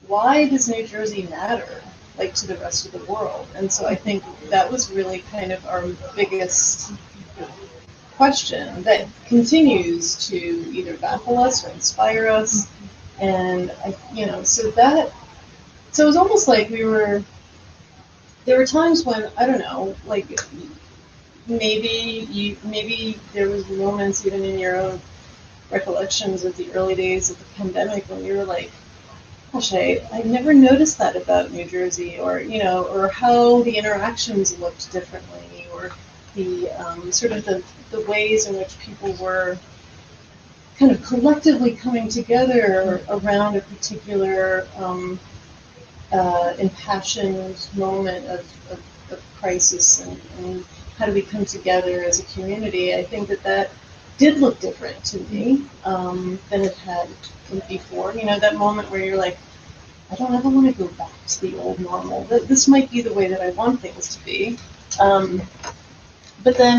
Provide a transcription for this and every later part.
why does New Jersey matter, like, to the rest of the world? And so I think that was really kind of our biggest question that continues to either baffle us or inspire us. And so it was almost like there were times when, I don't know, like maybe there was moments even in your own recollections of the early days of the pandemic when you were like, gosh, I never noticed that about New Jersey, or or how the interactions looked differently, or the sort of the ways in which people were kind of collectively coming together around a particular impassioned moment of crisis, and how do we come together as a community. I think that did look different to me than it had before. That moment where you're like, I don't ever want to go back to the old normal. This might be the way that I want things to be. But then,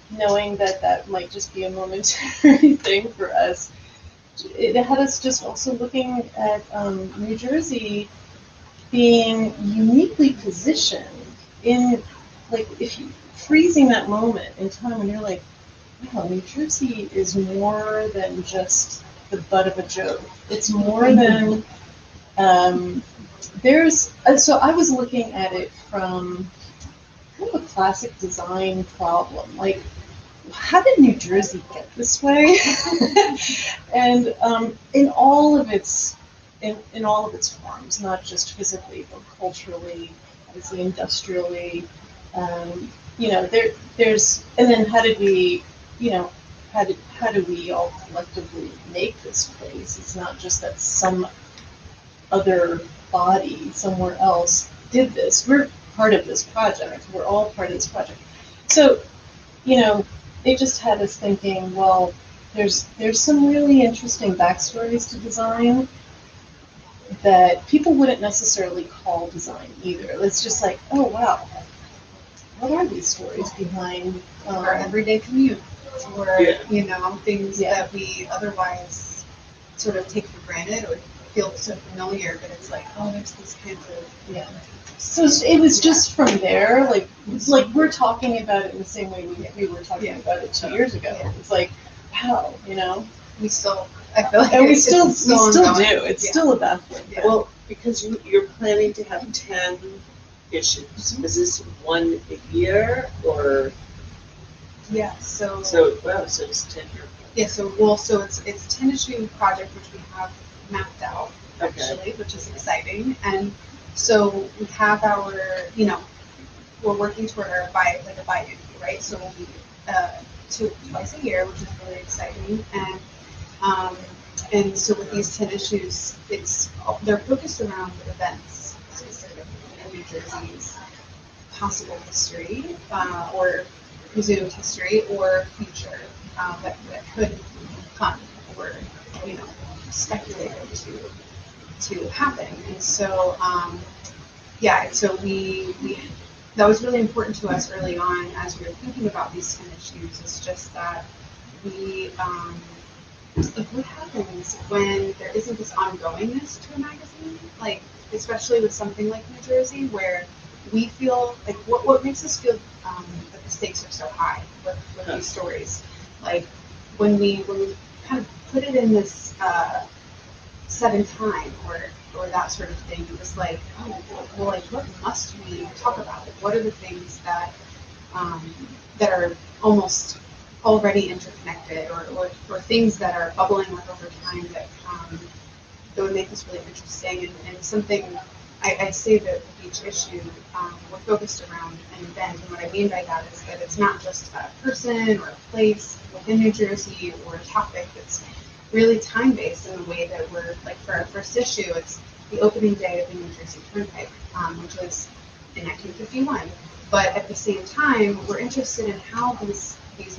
knowing that might just be a momentary thing for us, it had us just also looking at New Jersey being uniquely positioned in, like, if you freezing that moment in time when you're like, wow, New Jersey is more than just the butt of a joke. It's more than so I was looking at it from kind of a classic design problem, like, how did New Jersey get this way? And in all of its forms, not just physically, but culturally, obviously industrially. There's, and then how did we, how do we all collectively make this place? It's not just that some other body somewhere else did this. We're part of this project. We're all part of this project. So, it just had us thinking, well, there's some really interesting backstories to design that people wouldn't necessarily call design either. It's just like, oh wow, what are these stories behind our everyday commute, or things that we otherwise sort of take for granted or feel so familiar, but it's like, oh, there's this kind of So it was just from there, like we're talking about it in the same way we were talking about it 2 years ago. It's like, wow, we still, I feel like, and we still do. It's still a baffling. Well, because you're planning to have 10 issues. Mm-hmm. Is this one a year, or? Yeah. So it's 10 year. Yeah. So it's a 10 issue project which we have mapped out actually, which is exciting. And so we have our, we're working toward our bi-annual, right? So we'll be twice a year, which is really exciting. And so with these 10 issues, they're focused around events specifically in New Jersey's possible history, or presumed history, or future that could come, or speculated to happen. And so so we that was really important to us early on as we were thinking about these 10 issues. It's just that we what happens when there isn't this ongoingness to a magazine, like especially with something like New Jersey, where we feel like what makes us feel that the stakes are so high with these stories, like when we kind of put it in this set in time, or that sort of thing. It was like, oh, well, like, what must we talk about? Like, what are the things that that are almost already interconnected, or things that are bubbling up over time that would make this really interesting, and something. I say that with each issue, we're focused around an event, and what I mean by that is that it's not just a person or a place within New Jersey or a topic that's really time-based in the way that we're, like, for our first issue, it's the opening day of the New Jersey Turnpike, which was in 1951. But at the same time, we're interested in how these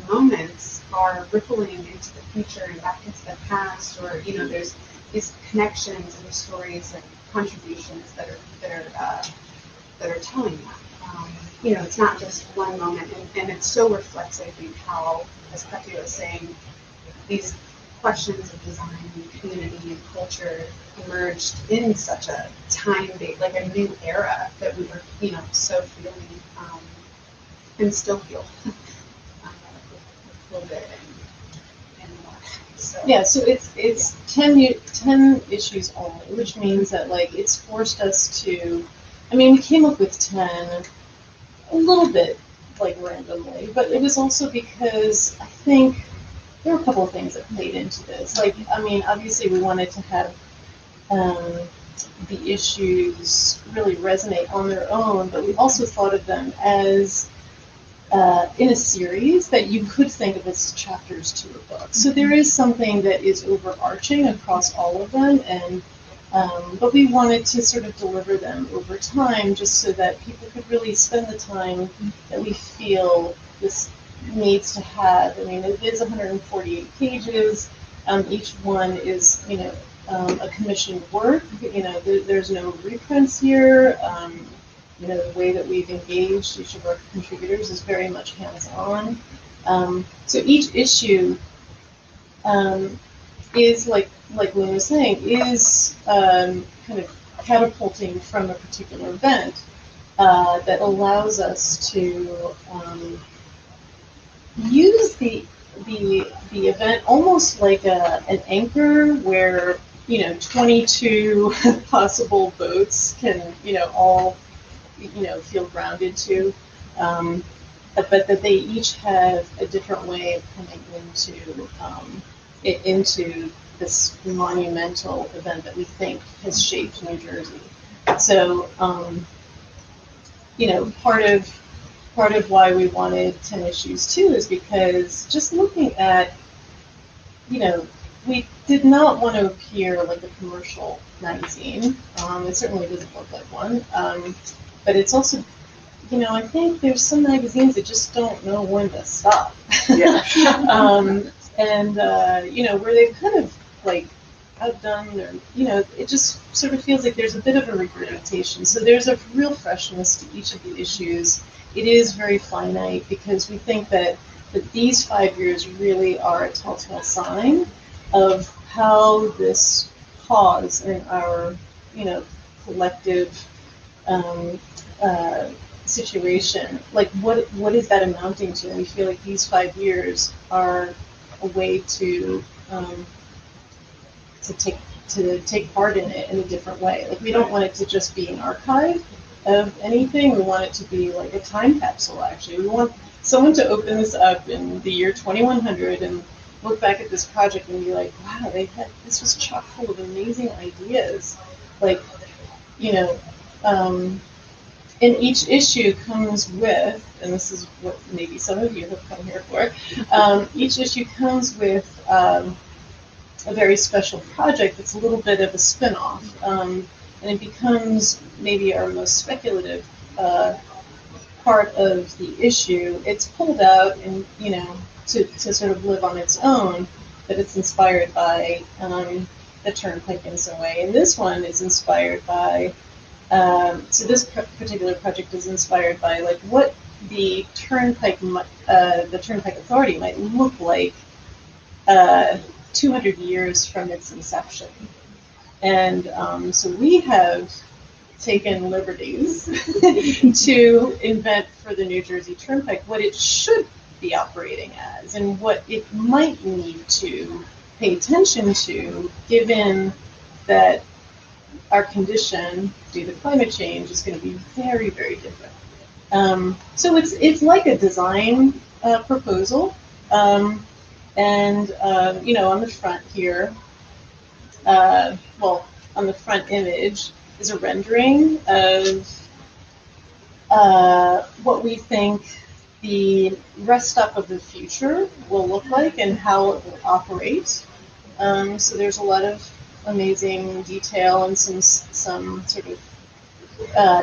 moments are rippling into the future and back into the past, or there's these connections and stories and contributions that are telling that. It's not just one moment, and it so reflects, I think, how, as Petia was saying, these questions of design and community and culture emerged in such a like a new era that we were, so feeling, and still feel with COVID and more. So Yeah, so it's 10 issues only, which means that like it's forced us to. I mean, we came up with 10 a little bit like randomly, but it was also because I think there were a couple of things that played into this. Like, I mean, obviously we wanted to have the issues really resonate on their own, but we also thought of them as in a series that you could think of as chapters to a book. So there is something that is overarching across all of them, and but we wanted to sort of deliver them over time just so that people could really spend the time that we feel this needs to have. I mean, it is 148 pages. Each one is, a commissioned work. There's no reprints here. The way that we've engaged each of our contributors is very much hands-on. So each issue is like Lynn was saying, is kind of catapulting from a particular event that allows us to use the event almost like an anchor where 22 possible boats can all feel grounded to, but that they each have a different way of coming into this monumental event that we think has shaped New Jersey. So part of why we wanted 10 issues too is because just looking at, we did not want to appear like a commercial magazine. It certainly doesn't look like one. But it's also, I think there's some magazines that just don't know when to stop. Yeah. Where they've kind of like outdone their, it just sort of feels like there's a bit of a regurgitation. So there's a real freshness to each of the issues. It is very finite because we think that these 5 years really are a telltale sign of how this cause in our, collective situation, like what is that amounting to? And we feel like these 5 years are a way to take part in it in a different way. Like we don't want it to just be an archive of anything. We want it to be like a time capsule. Actually, we want someone to open this up in the year 2100 and look back at this project and be like, wow, this was chock full of amazing ideas. Like, and each issue comes with, and this is what maybe some of you have come here for, each issue comes with a very special project that's a little bit of a spin-off. And it becomes maybe our most speculative part of the issue. It's pulled out and, to sort of live on its own, but it's inspired by the Turnpike in some way. And this one is inspired by, so this particular project is inspired by like what the Turnpike Authority might look like 200 years from its inception. And so we have taken liberties to invent for the New Jersey Turnpike what it should be operating as and what it might need to pay attention to, given that our condition due to climate change is going to be very, very different. So it's like a design proposal, and on the front here, on the front image is a rendering of what we think the rest stop of the future will look like and how it will operate. So there's a lot of amazing detail and some sort of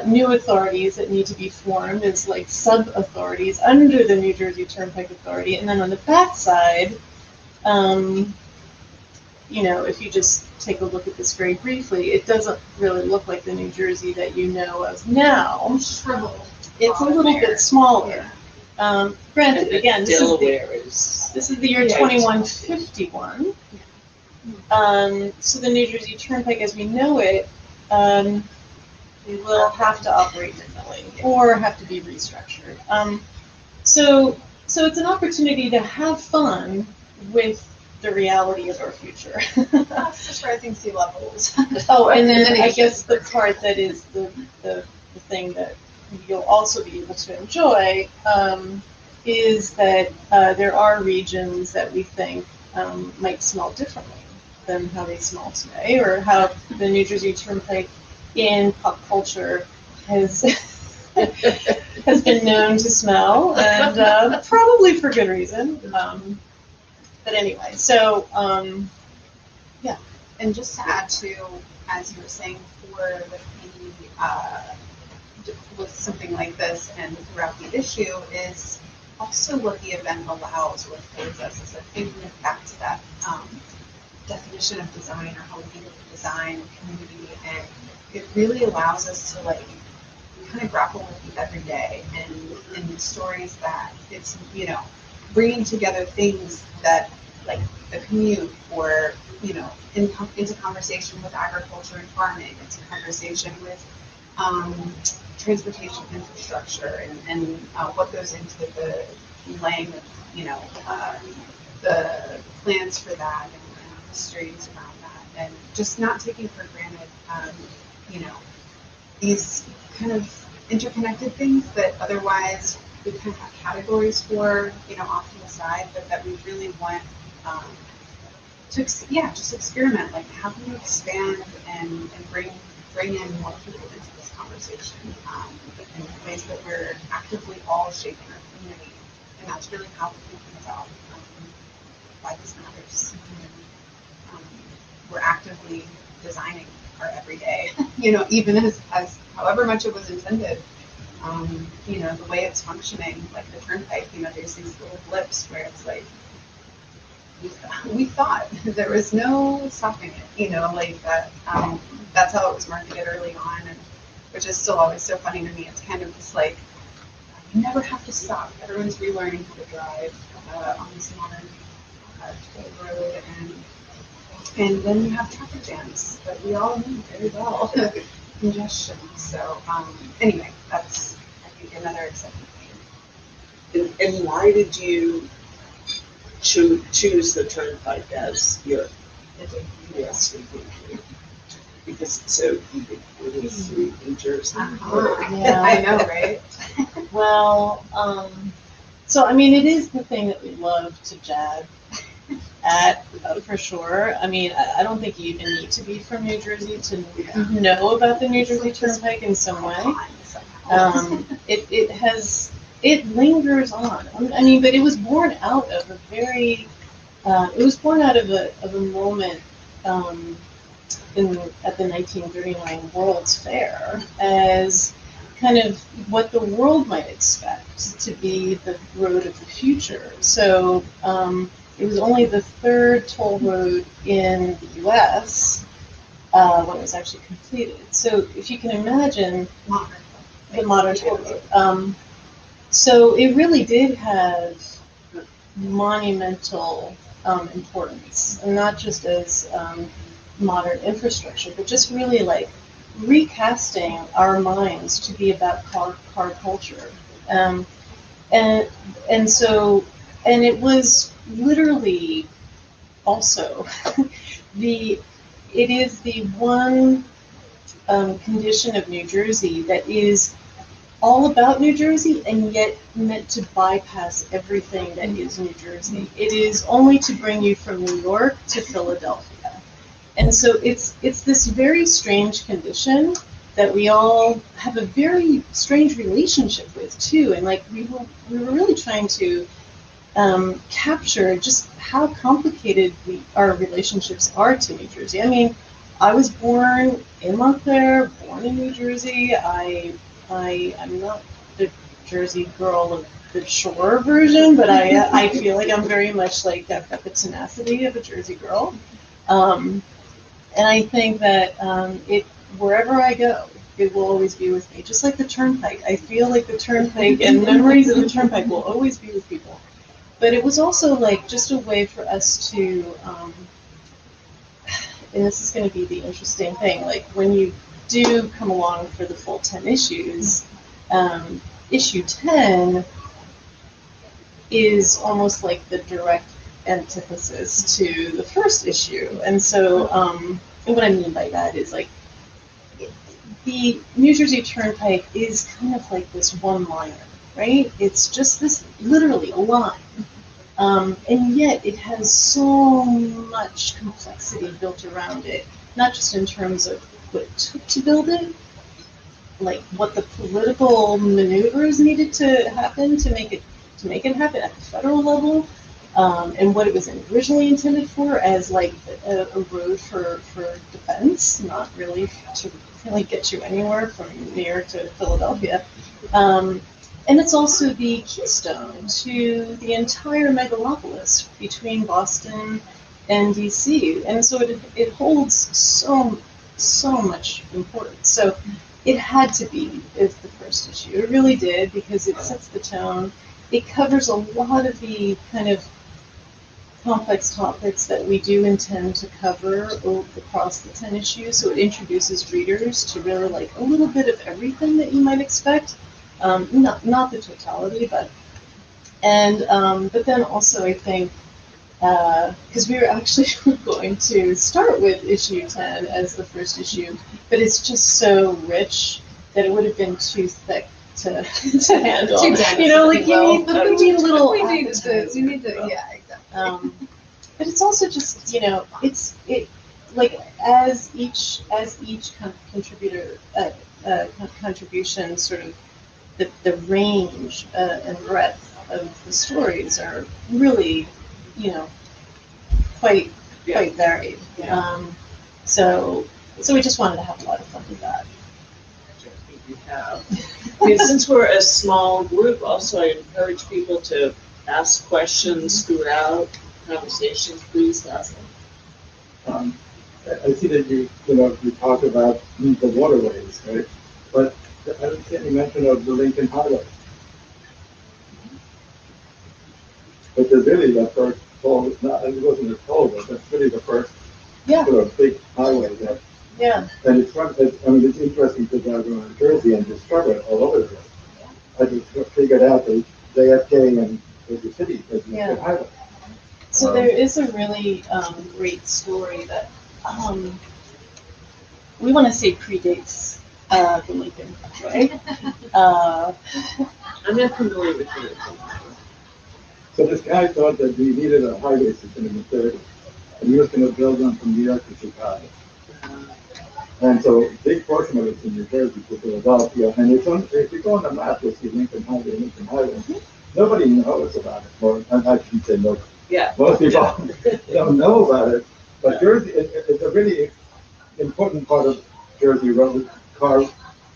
new authorities that need to be formed as like sub-authorities under the New Jersey Turnpike Authority. And then on the back side, if you just take a look at this very briefly, it doesn't really look like the New Jersey that you know of now. Shriveled. It's a little bit smaller. Granted, again, Delaware this is the year Yeah. 2151. So the New Jersey Turnpike, as we know it, will have to operate differently or have to be restructured. So it's an opportunity to have fun with the reality of our future. That's just rising sea levels. Oh, and then I guess the part that is the thing that you'll also be able to enjoy is that there are regions that we think might smell differently than how they smell today, or how the New Jersey Turnpike in pop culture has has been known to smell, and probably for good reason. But anyway, so yeah. And just to add to, as you were saying, for with something like this and throughout the issue is also what the event allows or affords us. Is thinking back to that definition of design, or how we think of design and community, and it really allows us to kind of grapple with the everyday and the stories that it's, bringing together things that, like the commute, or into conversation with agriculture and farming, into conversation with transportation infrastructure, and what goes into the laying of the plans for that, and the streams around that, and just not taking for granted these kind of interconnected things that otherwise we kind of have categories for, off to the side, but that we really want to just experiment. Like, how can we expand and bring in more people into this conversation in ways that we're actively all shaping our community, and that's really how we're thinking about why this matters. We're actively designing our everyday, even as however much it was intended. The way it's functioning, like the turnpike, there's these little blips where it's like, we thought there was no stopping it, like that. That's how it was marketed early on, and which is still always so funny to me. It's kind of just like, you never have to stop. Everyone's relearning how to drive on this modern toll road, and then you have traffic jams that we all know very well, congestion. So anyway, that's, I think, another exciting thing. And why did you choose the turnpike as your SVP? Because it's so ubiquitous in New Jersey. Yeah. I know, right? Well, so I mean, it is the thing that we love to jab at, for sure. I mean, I don't think you even need to be from New Jersey to know about the New Jersey Turnpike in some way. It lingers on. I mean, but it was born out of a very, a moment at the 1939 World's Fair as kind of what the world might expect to be the road of the future. So it was only the third toll road in the U.S. When it was actually completed. So if you can imagine the modern toll road. So it really did have monumental importance, and not just as modern infrastructure, but just really like recasting our minds to be about car culture. And it was literally also it is the one condition of New Jersey that is all about New Jersey and yet meant to bypass everything that is New Jersey. It is only to bring you from New York to Philadelphia. And so it's this very strange condition that we all have a very strange relationship with too. And like we were really trying to capture just how complicated our relationships are to New Jersey. I mean, I was born in Montclair, born in New Jersey. I'm not the Jersey girl of the shore version, but I feel like I'm very much like I've got the tenacity of a Jersey girl. And I think that wherever I go, It will always be with me, just like the turnpike. I feel like the turnpike and memories of the turnpike will always be with people. But it was also like just a way for us to, and this is going to be the interesting thing, like when you do come along for the full 10 issues, issue 10 is almost like the direct antithesis to the first issue. And so, and what I mean by that is like, the New Jersey Turnpike is kind of like this one-liner, right? It's just this, literally a line. And yet it has so much complexity built around it, not just in terms of what it took to build it, like what the political maneuvers needed to happen to make it happen at the federal level, and what it was originally intended for as like a road for defense, not really to really get you anywhere from New York to Philadelphia. And it's also the keystone to the entire megalopolis between Boston and DC. And so it holds so much importance. So it had to be the first issue. It really did, because it sets the tone. It covers a lot of the kind of complex topics that we do intend to cover across the 10 issues. So it introduces readers to really like a little bit of everything that you might expect. Not the totality, but then also I think, because we were actually going to start with issue 10 as the first issue, but it's just so rich that it would have been too thick to handle. Too dense, you know, like if you you need a little. we need to, yeah, exactly. But it's also just, you know, it like as each contributor contribution sort of the range and breadth of the stories are really, you know, quite varied. Yeah. So we just wanted to have a lot of fun with that. Which I think we have. I mean, since we're a small group, also I encourage people to ask questions throughout conversations. Please ask them. I see that you talk about the waterways, right? But I don't see any mention of the Lincoln Highway. But there's really the first toll, it wasn't a toll, but that's really the first sort of big highway there. Yeah. And it's interesting because I go in Jersey and discover it all over the place. I just figured out that JFK and the city is the highway. So there is a really great story that we want to say predates the Lincoln, right? I'm not familiar with it. So this guy thought that we needed a highway system in the 30s, and he was going to build one from New York to Chicago. And so a big portion of it's in New Jersey to Philadelphia, and if you go on the map, you'll see Lincoln Highway. Nobody knows about it, or I shouldn't say nobody. Yeah. Most people don't know about it, but Jersey it's a really important part of Jersey car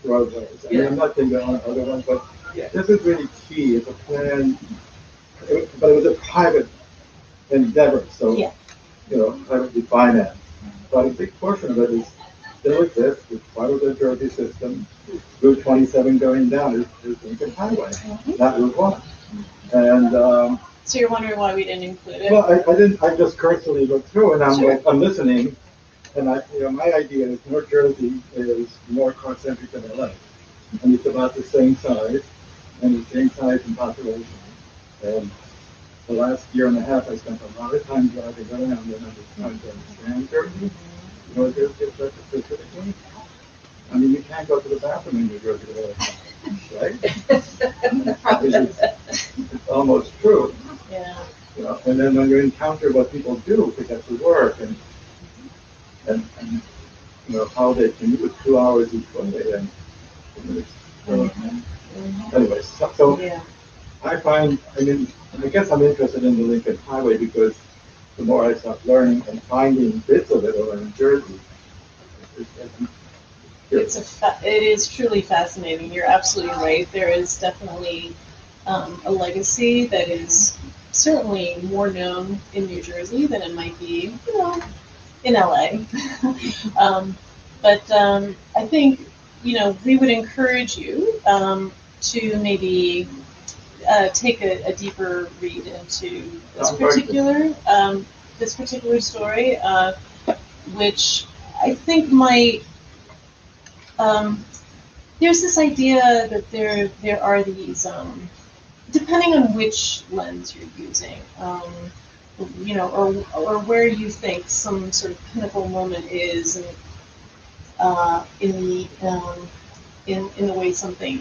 roadways. I mean, I'm not saying there aren't other ones, but this is really key. It's a plan, but it was a private endeavor, so privately financed. But a big portion of it is still exists. It's part of the Jersey system. Route 27 going down is Lincoln Highway, not Route 1. And so you're wondering why we didn't include it? well, I didn't. I just cursorily looked through, and I'm listening, and my idea is North Jersey is more car-centric than LA, and it's about the same size, and the same size in population. And the last year and a half, I spent a lot of time driving around and trying to understand Jersey. North Jersey, specifically. I mean, you can't go to the bathroom in New Jersey all the time, right? It's almost true. Yeah. And then when you encounter what people do to get to work and how they commute 2 hours each way, and anyways, so I find, I guess I'm interested in the Lincoln Highway because the more I start learning and finding bits of it over in Jersey, it is truly fascinating. You're absolutely right. There is definitely a legacy that is certainly more known in New Jersey than it might be, in LA. But I think we would encourage you to maybe take a deeper read into this particular story, which I think might. There's this idea that there are these, depending on which lens you're using, or where you think some sort of pinnacle moment is, in the way something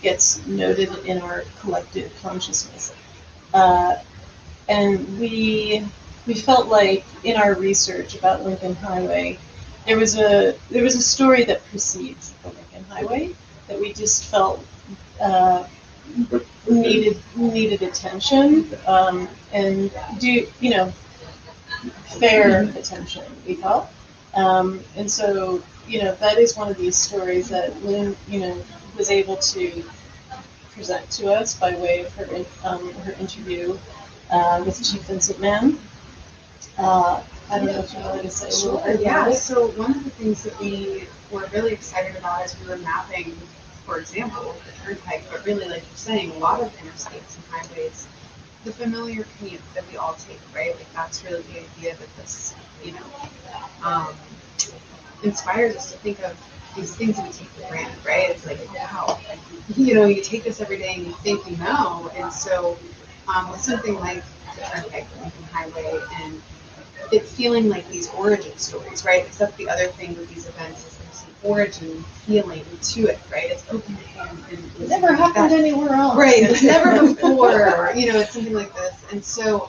gets noted in our collective consciousness, and we felt like in our research about Lincoln Highway, there was a story that precedes the Lincoln Highway that we just felt needed attention, and fair attention, we felt. And so, that is one of these stories that Lynn, was able to present to us by way of her interview with Chief Vincent Mann. I don't know if you wanted to say a little bit about it. So one of the things that we were really excited about as we were mapping, for example, the turnpike, but really, like you're saying, a lot of interstates and highways, the familiar commute that we all take, right? Like that's really the idea that this, inspires us to think of these things that we take for granted, right? It's like, wow, you take this every day and you think you know, and so with something like the turnpike, the Lincoln Highway, and it feeling like these origin stories, right? Except the other thing with these events is there's an origin feeling to it, right? It's open and it never happened anywhere else. Right, it's never before, it's something like this. And so,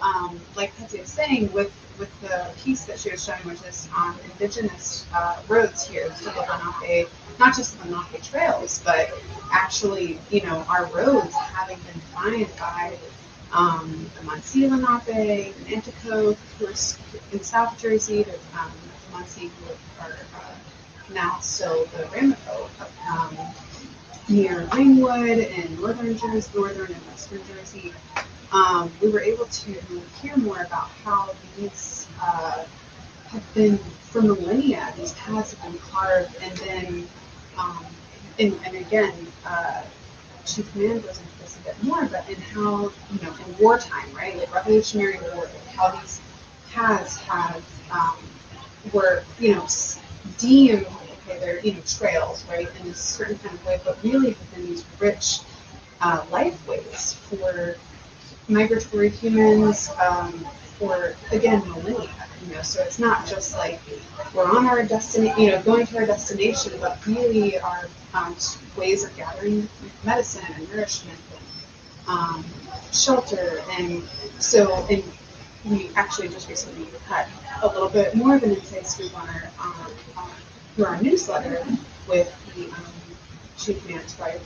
like Petia was saying, with the piece that she was showing, which is on indigenous roads here, so the Lenape, not just the Lenape trails, but actually, our roads having been defined by the Muncie Lenape, the Nanticoke, who are in South Jersey, the Muncie, who are now still the Ramapo, near Ringwood in northern and western Jersey. We were able to hear more about how these have been, for millennia, these paths have been carved, and then, and again, Chief Mann goes into this a bit more, but in how, in wartime, right, like Revolutionary War, like how these paths have, were, deemed, okay, they're, trails, right, in a certain kind of way, but really have been these rich lifeways for migratory humans, for, again, millennia, so it's not just like we're on our destination, going to our destination, but really our ways of gathering medicine and nourishment and shelter. And so, and we actually just recently had a little bit more of an insight scoop on through our newsletter with the Chief Mann's wife,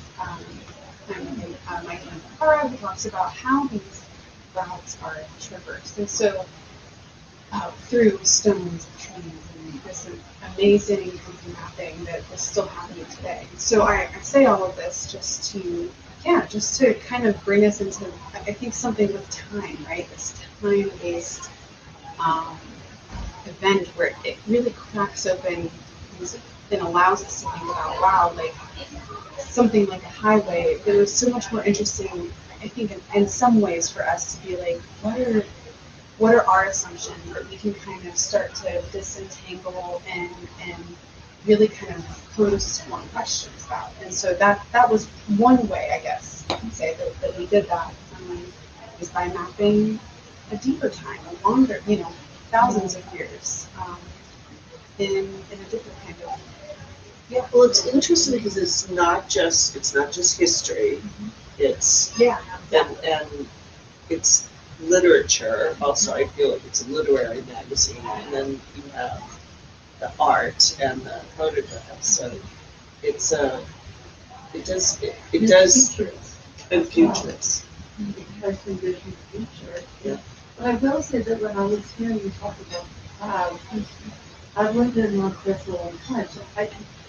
Mike Nakara, who talks about how these routes are traversed. And so, through stones, trees, and this amazing mapping that is still happening today. So I say all of this just to kind of bring us into, I think, something with time, right? This time-based event where it really cracks open and allows us to think about, wow, like something like a highway. There was so much more interesting, I think, in some ways for us to be like, what are our assumptions that we can kind of start to disentangle and really kind of pose more questions about. And so that was one way, I guess, I can say that we did that, is by mapping a deeper time, a longer, thousands of years, in a different kind of. Yeah, well, it's interesting because it's not just history. Mm-hmm. It's and it's literature. Also, I feel like it's a literary magazine, and then you have the art and the photographs. So it does and futures. Because we live in the future. Yeah. But I will say that when I was hearing you talk about clouds, I've lived in Northwest for a long time, so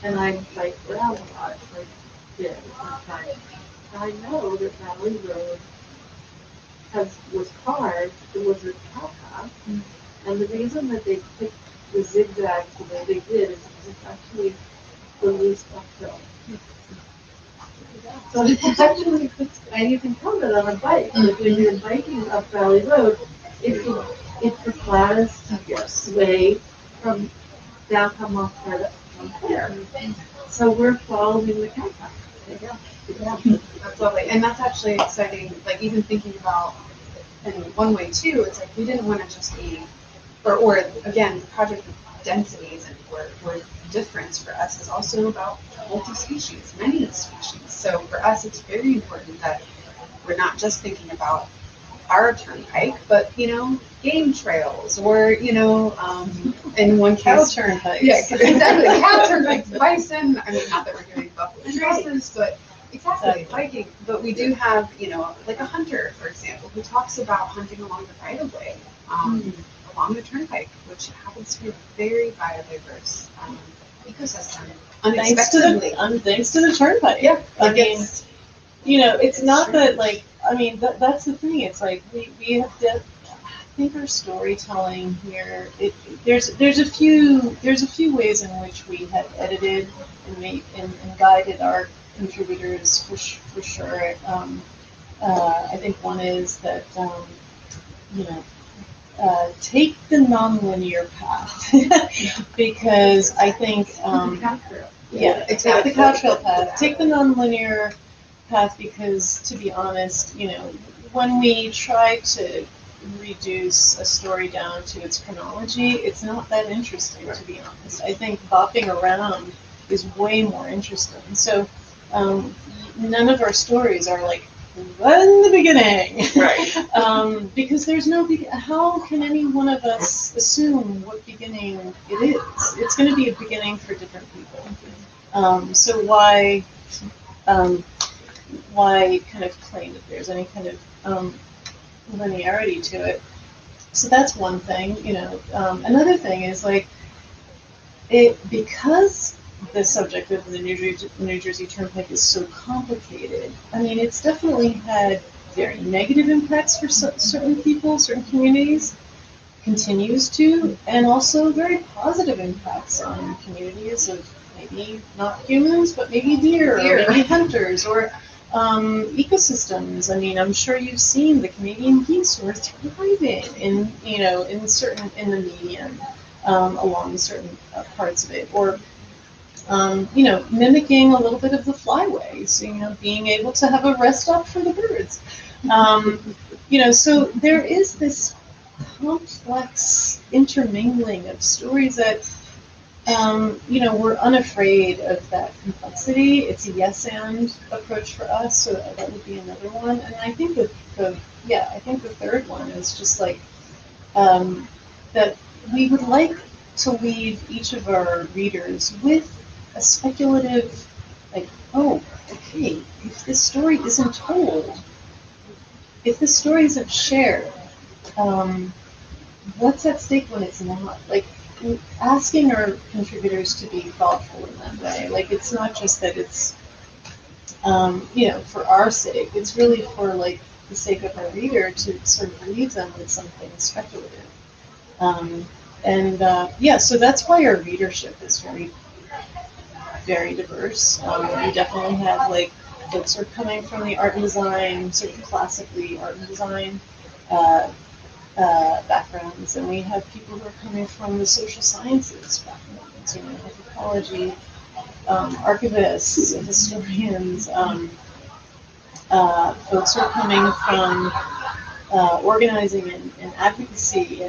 I'm like around a lot, like sometimes. I know that Valley Road was carved. It was a cowpath, and the reason that they picked the zigzags the way they did is because it's actually the least uphill. So it's actually, and you can tell that on a bike, like when you're biking up Valley Road, it's the flattest Yes. way from downtown Montclair from there. So we're following the cat path. That's lovely, and that's actually exciting. Like even thinking about, in one way too, it's like we didn't want to just be, or again, the project of densities and or difference for us is also about multi-species, many species. So for us, it's very important that we're not just thinking about our turnpike, but game trails, or in one Cow case, turnpikes. yeah, exactly, cow turnpikes, bison. I mean, not that we're doing buffalo traces, but exactly, biking. But we do have, like a hunter, for example, who talks about hunting along the right of way, along the turnpike, which happens to be a very biodiverse ecosystem. Thanks to the turnpike. Yeah, I mean, it's not that like, I mean, that's the thing. It's like we have to. I think our storytelling here. There's a few ways in which we have edited and guided our contributors for sure. I think one is that take the nonlinear path because I think take the cow trail path. Take the nonlinear path because, to be honest, when we try to reduce a story down to its chronology, it's not that interesting, to be honest. I think bopping around is way more interesting. So none of our stories are like, in the beginning. Right. Because there's no, how can any one of us assume what beginning it is? It's going to be a beginning for different people. So why kind of claim that there's any kind of linearity to it? So that's one thing, Another thing is like, because the subject of the New Jersey Turnpike is so complicated. I mean, it's definitely had very negative impacts for certain people, certain communities, continues to, and also very positive impacts on communities of maybe not humans, but maybe deer. Or maybe hunters, or ecosystems. I mean, I'm sure you've seen the Canadian geese who are thriving in the median along certain parts of it, or mimicking a little bit of the flyway. So, being able to have a rest stop for the birds. So there is this complex intermingling of stories that, we're unafraid of that complexity. It's a yes and approach for us, so that would be another one. And I think the third one is just like that we would like to leave each of our readers with a speculative, like, oh, okay, if this story isn't told, if this story isn't shared, what's at stake when it's not? Like, asking our contributors to be thoughtful in that way. Like, it's not just that it's, for our sake. It's really for, like, the sake of our reader to sort of leave them with something speculative. So that's why our readership is very, very diverse. We definitely have, like, folks who are coming from the art and design, sort of classically art and design backgrounds, and we have people who are coming from the social sciences backgrounds, anthropology, archivists, historians, folks who are coming from organizing and advocacy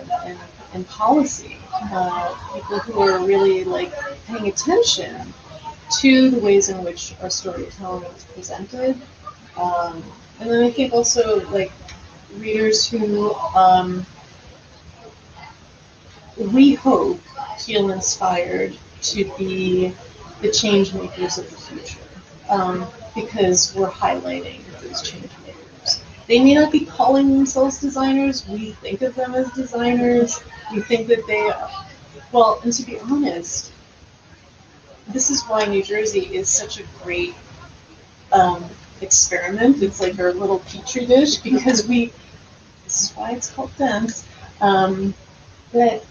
and policy, people who are really, like, paying attention to the ways in which our storytelling is presented. And then I think also, like, readers who we hope feel inspired to be the change makers of the future, because we're highlighting those change makers. They may not be calling themselves designers. We think of them as designers. We think that they are. Well, and to be honest, this is why New Jersey is such a great experiment. It's like our little petri dish, because this is why it's called dense, that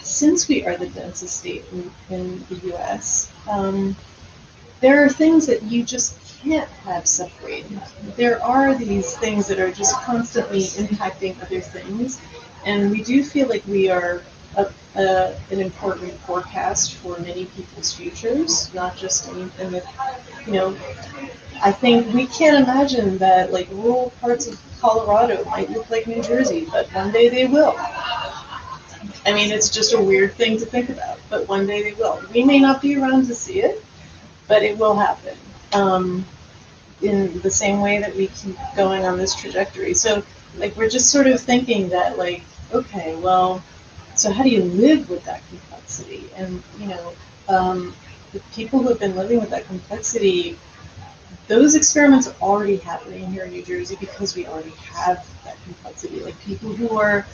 since we are the densest state in the U.S., there are things that you just can't have separated. There are these things that are just constantly impacting other things, and we do feel like we are an important forecast for many people's futures, not just in the, you know, I think we can't imagine that like rural parts of Colorado might look like New Jersey, but one day they will. I mean, it's just a weird thing to think about, but one day they will. We may not be around to see it, but it will happen. In the same way that we keep going on this trajectory. So, like, we're just sort of thinking that, like, okay, well, so how do you live with that complexity? And, you know, the people who have been living with that complexity, those experiments are already happening here in New Jersey because we already have that complexity. Like, people who are,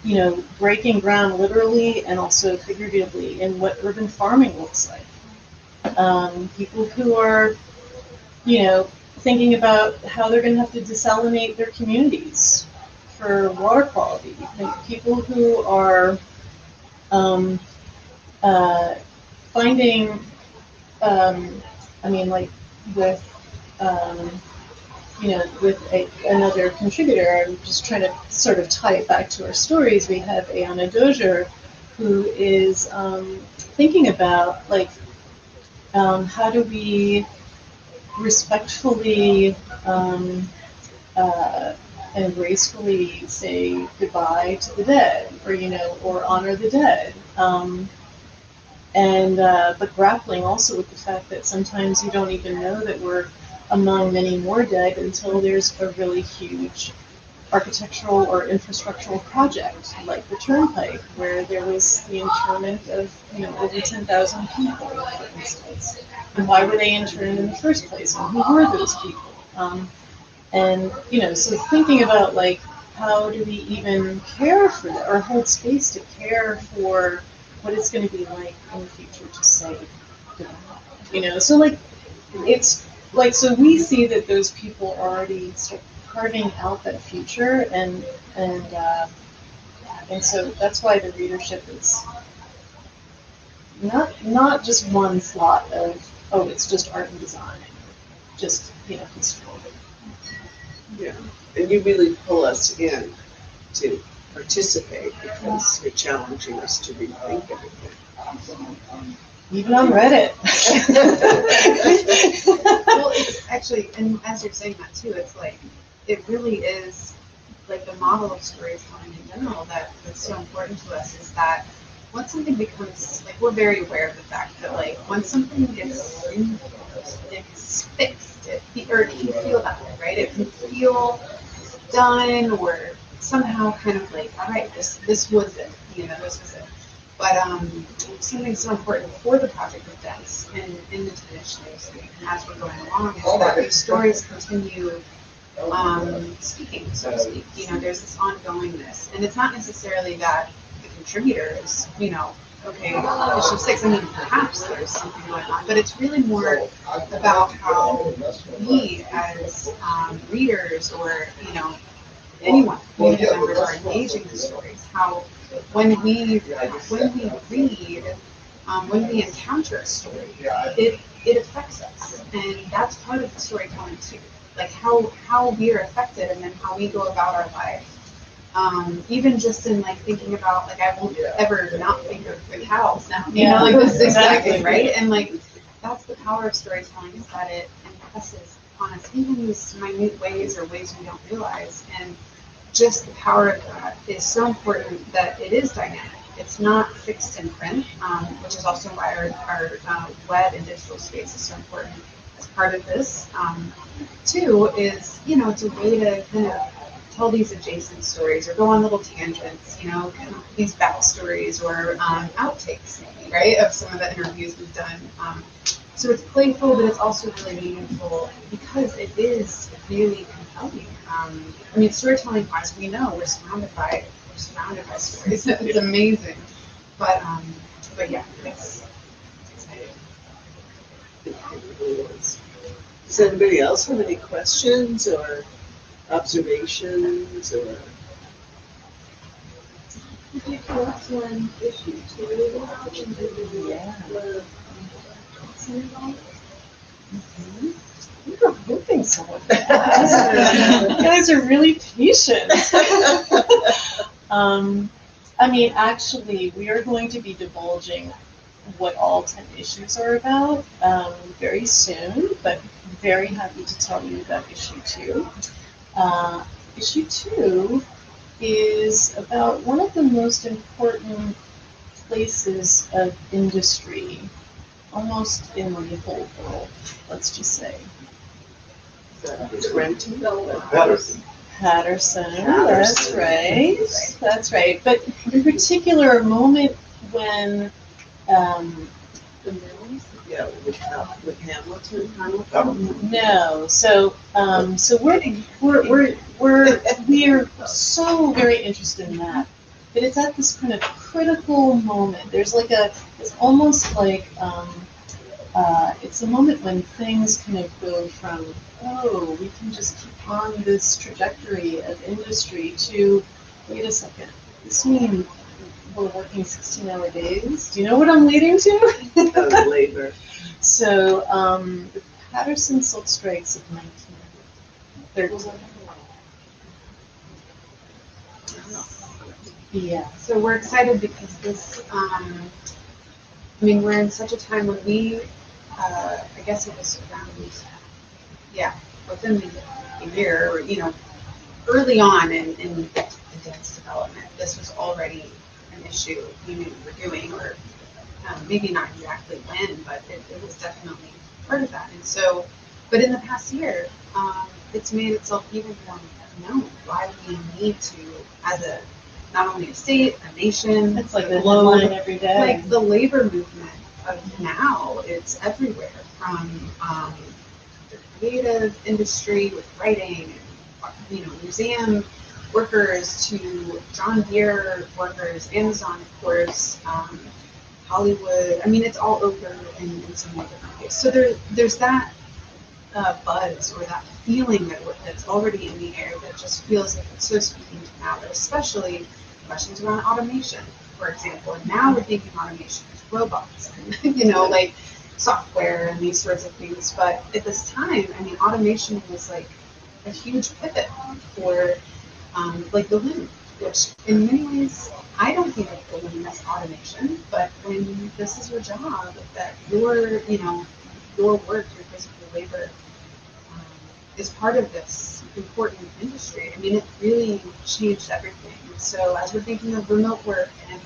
you know, breaking ground literally and also figuratively in what urban farming looks like. People who are, you know, thinking about how they're going to have to desalinate their communities for water quality. Like people who are finding, I mean, like with, you know, with another contributor, I'm just trying to sort of tie it back to our stories. We have Ayana Dozier, who is thinking about, like, how do we respectfully and gracefully say goodbye to the dead, or, you know, or honor the dead, and but grappling also with the fact that sometimes you don't even know that we're among many more dead until there's a really huge architectural or infrastructural project like the Turnpike, where there was the internment of, you know, over 10,000 people, for instance. And why were they interned in the first place? And who were those people? And, you know, so thinking about, like, how do we even care for that, or hold space to care for what it's going to be like in the future to say goodbye? You know, so, like, it's like, so we see that those people already start carving out that future, and so that's why the readership is not just one slot of, oh, it's just art and design, just, you know, history. Yeah, and you really pull us in to participate because you're challenging us to rethink everything. Even on Reddit. Well, it's actually, and as you're saying that too, it's like, it really is like the model of storytelling in general that's so important to us, is that once something becomes, like, we're very aware of the fact that, like, once something gets fixed, or it can feel that way, right? It can feel done, or somehow kind of like, all right, this was it, you know, this was it. But something so important for the project of Dense and in the initiatives, and as we're going along, is that these stories continue speaking, so to speak. You know, there's this ongoingness, and it's not necessarily that the contributor is, you know, okay, issue 6. I mean, perhaps there's something going on, but it's really more about how we, as readers, or, you know, anyone, community members, are engaging the stories. How when we read, when we encounter a story, it affects us, and that's part of the storytelling too. Like how we are affected, and then how we go about our life. Even just in, like, thinking about, like, I won't ever not think of the cows now. You know, like, this is exactly right. And, like, that's the power of storytelling, is that it impresses upon us even these minute ways, or ways we don't realize. And just the power of that is so important, that it is dynamic. It's not fixed in print, which is also why our web and digital space is so important as part of this. Two is, you know, it's a way to kind of tell these adjacent stories, or go on little tangents, you know, kind of these backstories, or outtakes, maybe, right, of some of the interviews we've done. So it's playful, but it's also really meaningful, because it is really compelling. I mean, storytelling wise, we know we're surrounded by stories. It's amazing, but yeah, it's exciting. It really is. Does anybody else have any questions or observations, or? Did you collect one issue 2? Yeah. Patterson involved? We were hoping so much. You guys are really patient. I mean, actually, we are going to be divulging what all 10 issues are about very soon, but very happy to tell you about issue 2. Issue 2 is about one of the most important places of industry, almost in the whole world, let's just say. Renting. Patterson. Patterson, that's right. That's right. But in particular, a moment when The mills? Yeah, with Hamilton. no, so we're so very interested in that. But it's at this kind of critical moment. There's like it's almost like it's a moment when things kind of go from, oh, we can just keep on this trajectory of industry to, wait a second, this means we're working 16-hour days? Do you know what I'm leading to? Labor. So, the Patterson silk strikes of 1913. Yeah. So we're excited because this, I mean, we're in such a time when we, I guess it was around, within the year, or, early on in advanced development, this was already an issue we knew we were doing, or maybe not exactly when, but it was definitely part of that. And so, but in the past year, it's made itself even more known why we need to, as not only a state, a nation, It's like the globe, headline every day. like the labor movement of now, it's everywhere, from the creative industry with writing, museum workers to John Deere workers, Amazon, of course, Hollywood. I mean, it's all over in so many different ways. So there's that buzz, or that feeling that's already in the air that just feels like it's so speaking to now, but especially questions around automation, for example. And now we're thinking automation as robots and, like software and these sorts of things. But at this time, I mean, automation was like a huge pivot for like the loom, which in many ways, I don't think of the loom as automation, but when this is your job, that your work, your physical labor is part of this important industry. I mean, it really changed everything. So as we're thinking of remote work, and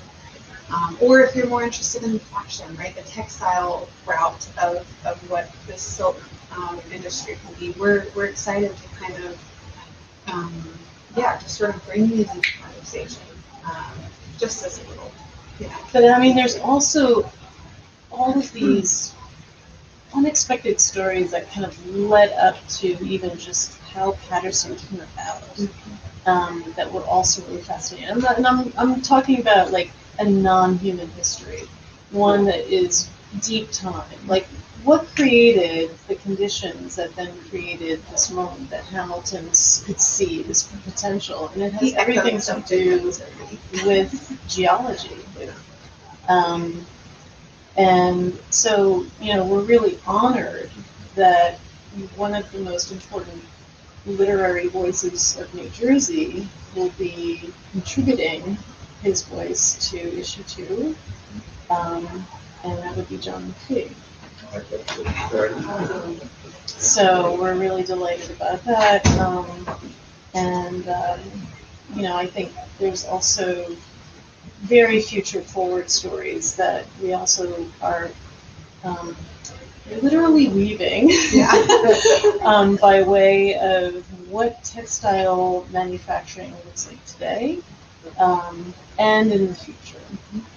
or if you're more interested in fashion, right, the textile route of what this silk industry can be, we're excited to kind of just sort of bring these into conversation, just as a little, But I mean, there's also all of these unexpected stories that kind of led up to even just how Patterson came about, that were also really fascinating. I'm talking about like a non-human history, one that is deep time. Like, what created the conditions that then created this moment that Hamilton could see, this potential? And it has everything to do with geology. And so, we're really honored that one of the most important literary voices of New Jersey will be contributing his voice to issue 2, and that would be John McPhee. So we're really delighted about that, I think there's also very future-forward stories that we also are literally weaving by way of what textile manufacturing looks like today, and in the future,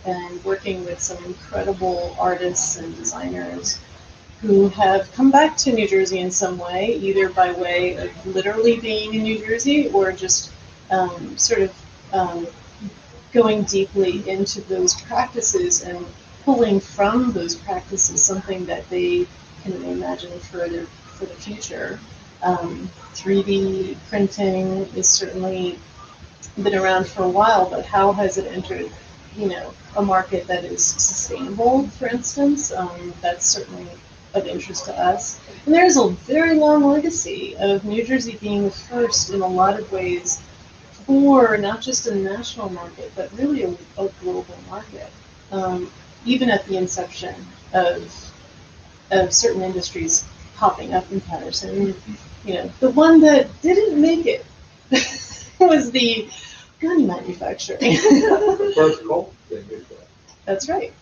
and working with some incredible artists and designers who have come back to New Jersey in some way, either by way of literally being in New Jersey or just going deeply into those practices and pulling from those practices something that they can imagine for the future. 3D printing is certainly been around for a while, but how has it entered, a market that is sustainable, for instance? That's certainly of interest to us. And there's a very long legacy of New Jersey being the first in a lot of ways for not just a national market, but really a global market. Even at the inception of certain industries popping up in Patterson. You know, the one that didn't make it was the gun manufacturing. The first Colt thing is that. That's right.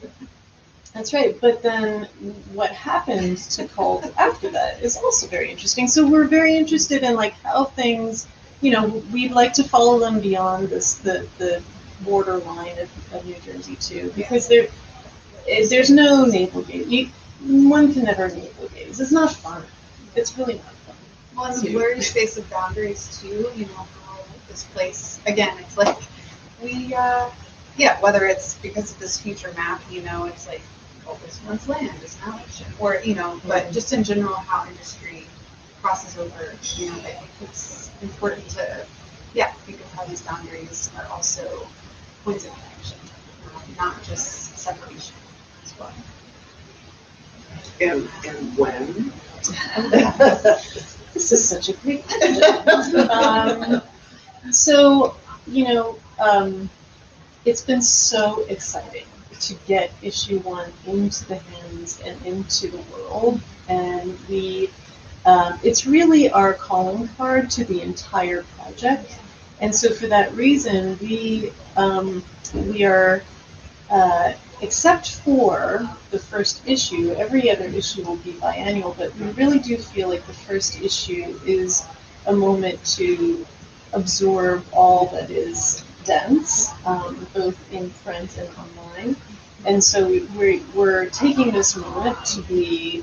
That's right. But then what happened to Colt after that is also very interesting. So we're very interested in like how things, you know, we'd like to follow them beyond the borderline of New Jersey too, because there's no navel gaze. One can never navel gaze. It's not fun. It's really not fun. Well, and the blurry space of boundaries too, you know, how this place, again, it's like, whether it's because of this future map, you know, it's like, oh, this one's land, is now ocean, or, you know, but just in general, how industry crosses over, you know, I think it's important to, think of how these boundaries are also points of connection, not just separation as well. And when? This is such a great question. So, you know, it's been so exciting to get issue 1 into the hands and into the world, and it's really our calling card to the entire project. And so, for that reason, we are. Except for the first issue, every other issue will be biannual, but we really do feel like the first issue is a moment to absorb all that is dense, both in print and online. And so we're taking this moment to be,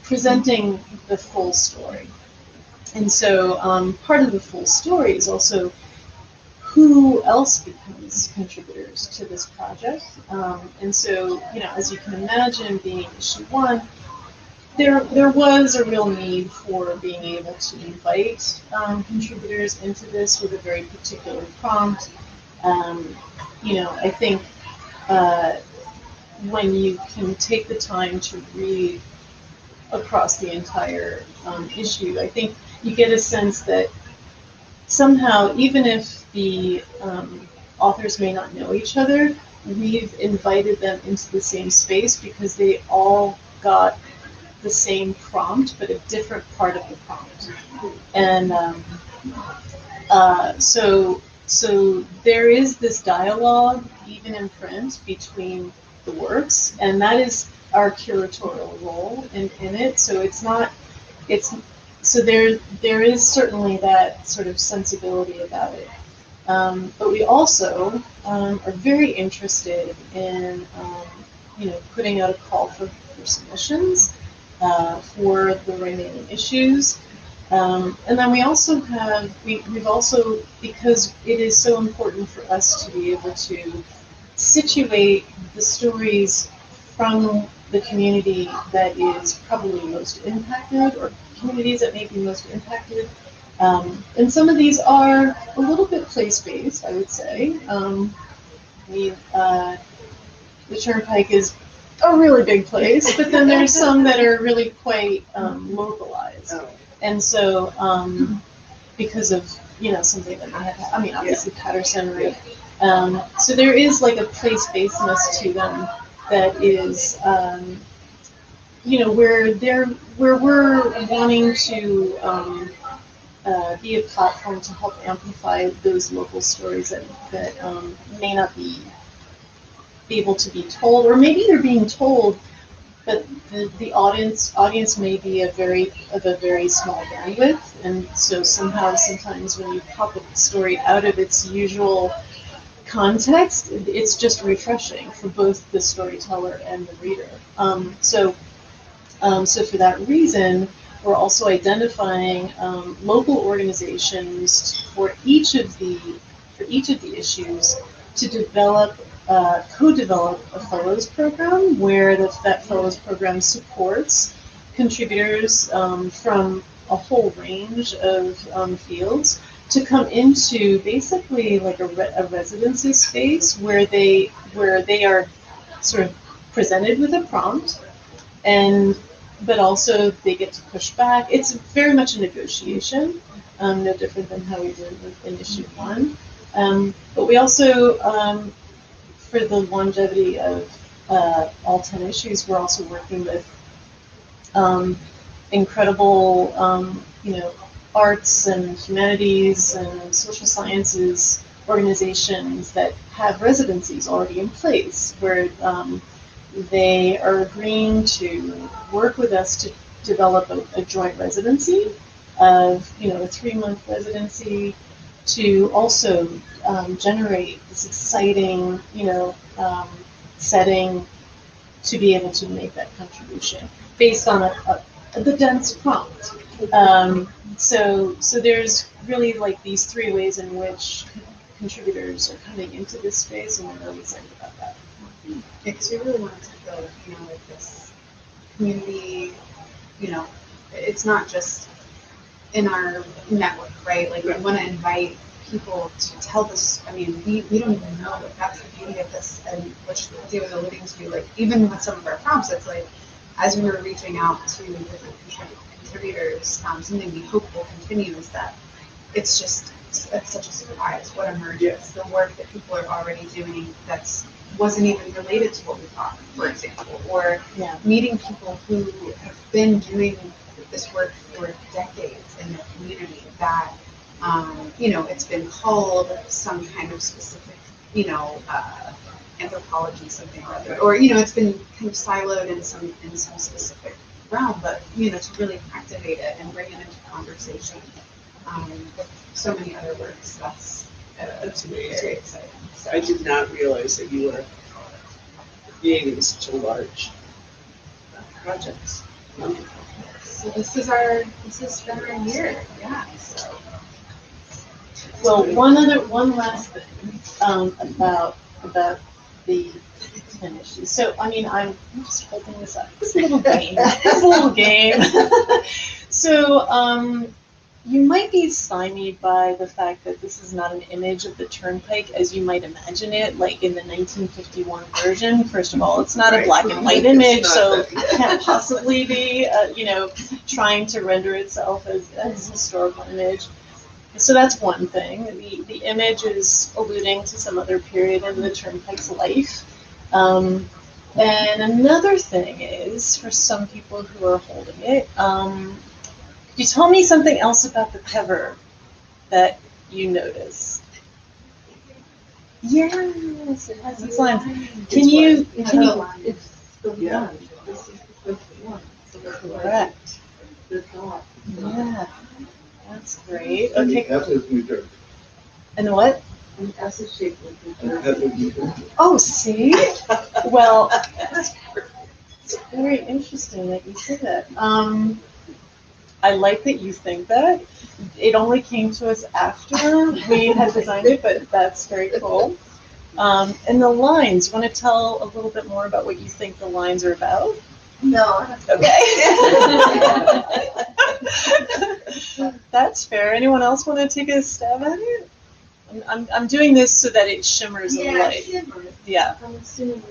presenting the full story. And so part of the full story is also who else becomes contributors to this project. And so, you know, as you can imagine, being issue 1, there was a real need for being able to invite contributors into this with a very particular prompt. You know, I think when you can take the time to read across the entire issue, I think you get a sense that somehow, even if the authors may not know each other, we've invited them into the same space because they all got the same prompt, but a different part of the prompt. And so there is this dialogue, even in print, between the works, and that is our curatorial role in it. So so there is certainly that sort of sensibility about it. But we also are very interested in, you know, putting out a call for submissions for the remaining issues. And then we also have, we've also, because it is so important for us to be able to situate the stories from the community that is probably most impacted, or communities that may be most impacted. And some of these are a little bit place-based, I would say. The Turnpike is a really big place, but then there's some that are really quite localized. And so, because of, you know, something that might have, I mean, obviously Patterson, right? So there is like a place-basedness to them that is, you know, where we're wanting to be a platform to help amplify those local stories that may not be able to be told, or maybe they're being told, but the audience may be of a very small bandwidth, and so somehow sometimes when you pop a story out of its usual context, it's just refreshing for both the storyteller and the reader. So for that reason, we're also identifying local organizations for each of the issues to co-develop a fellows program, where that fellows program supports contributors from a whole range of fields to come into basically like a residency space where they are sort of presented with a prompt, but also they get to push back. It's very much a negotiation, no different than how we did in issue 1. But we also, for the longevity of all 10 issues, we're also working with incredible, arts and humanities and social sciences organizations that have residencies already in place, where they are agreeing to work with us to develop a joint residency of, a 3-month residency to also generate this exciting, setting to be able to make that contribution based on the dense prompt. So there's really like these 3 ways in which contributors are coming into this space, and we're really excited about that. Yeah, because we really wanted to build, like this community, it's not just in our network, right? Like, we want to invite people to tell this. I mean, we don't even know that that's the beauty of this, and which they was alluding to, like, even with some of our prompts, it's like, as we were reaching out to different contributors, something we hope will continue is that it's such a surprise what emerges, the work that people are already doing wasn't even related to what we thought, for example, or meeting people who have been doing this work for decades in the community that, it's been called some kind of specific, anthropology, something or other, or, it's been kind of siloed in some specific realm, but, to really activate it and bring it into conversation with so many other works, that's amazing. very exciting. So. I did not realize that you were creating such a large project. Wonderful. So this has been our year, yeah. So. Well, one last thing about the 10 issues. So, I mean, I'm just holding this up. This little game. So, you might be stymied by the fact that this is not an image of the turnpike as you might imagine it, like in the 1951 version. First of all, it's not a black and white image, so it can't possibly be, trying to render itself as a historical image. So that's one thing. The image is alluding to some other period in the turnpike's life. And another thing is, for some people who are holding it, you tell me something else about the cover that you noticed. Yes, it has these lines. Can you? It's the Yeah. one. This is the one. So that's Correct. the dot. Yeah, that's great. And the Okay. S is New Jersey. And the what? An S is shaped like And the the S is New Jersey. Oh, see? Well, it's very interesting that you say that. I like that you think that. It only came to us after we had designed it, but that's very cool. And the lines, you want to tell a little bit more about what you think the lines are about? No. Okay. That's fair. Anyone else want to take a stab at it? I'm doing this so that it shimmers in Yeah, light. shimmer. Yeah. I'm assuming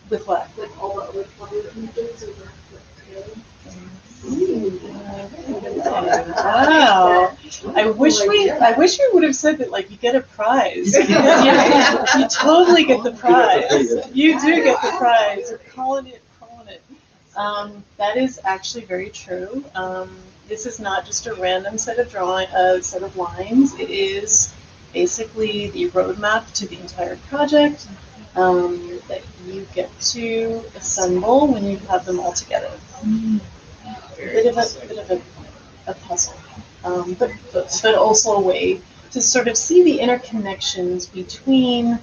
With what? like all the other color images are Wow. I wish we would have said that, like, you get a prize. Because you totally get the prize. You do get the prize. You're calling it. That is actually very true. This is not just a random set of set of lines. It is basically the roadmap to the entire project that you get to assemble when you have them all together. Bit of a puzzle, but also a way to sort of see the interconnections between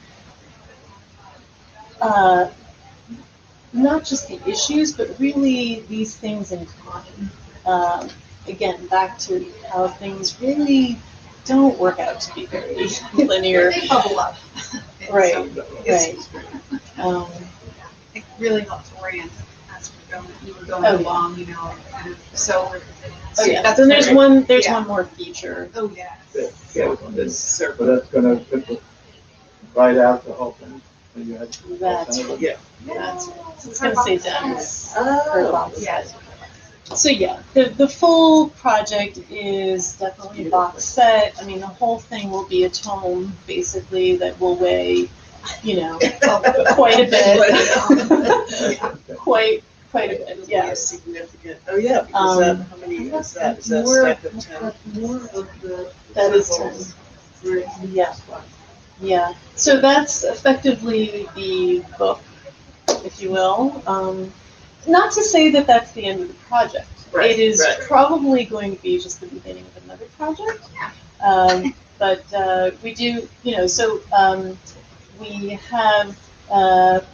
not just the issues, but really these things in common. Again, back to how things really don't work out to be very linear. They bubble up. Right, It's right. It really helps orient as we were going along, kind of. So Yeah. that's Then there's very- one yeah. more feature. Oh yeah. Yeah, This circle. but that's gonna fit right out the whole thing. And you had That's all kinds of- Yeah. That's it's gonna say Dennis. Her Oh, box Yeah. set. So yeah, the full project is definitely a box set. I mean, the whole thing will be a tome, basically, that will weigh, you know, quite a bit. quite a bit, It'll be yeah. a significant, oh yeah, because that, how many is that? Is that a stack of 10? That's more of the. That is symbols 10. where it's Yeah. Yeah, so that's effectively the book, if you will. Not to say that that's the end of the project. Right, It is right. probably going to be just the beginning of another project. But we do, you know, so we have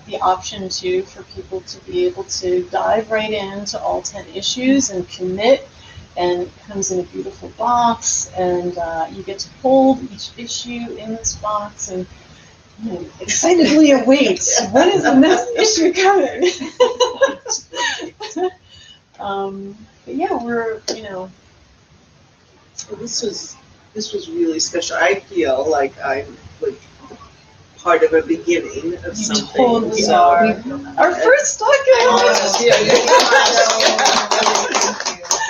the option for people to be able to dive right into all 10 issues and commit. And it comes in a beautiful box, and you get to hold each issue in this box and excitedly await when is the next issue coming. But yeah, we're Well, this was really special. I feel like I'm like part of a beginning of You something. totally so- are. Our first stocking.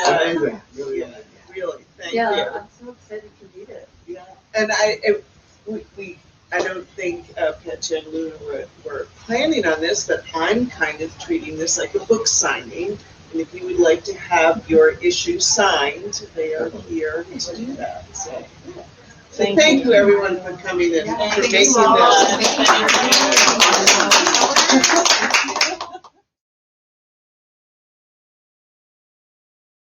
Amazing, really. Yeah, really, thank you. Yeah, I'm so excited to read it. Yeah, and I don't think Petia and Luna were planning on this, but I'm kind of treating this like a book signing. And if you would like to have your issue signed, they are here to do that. So thank you everyone for coming and for Thank you making so this. much.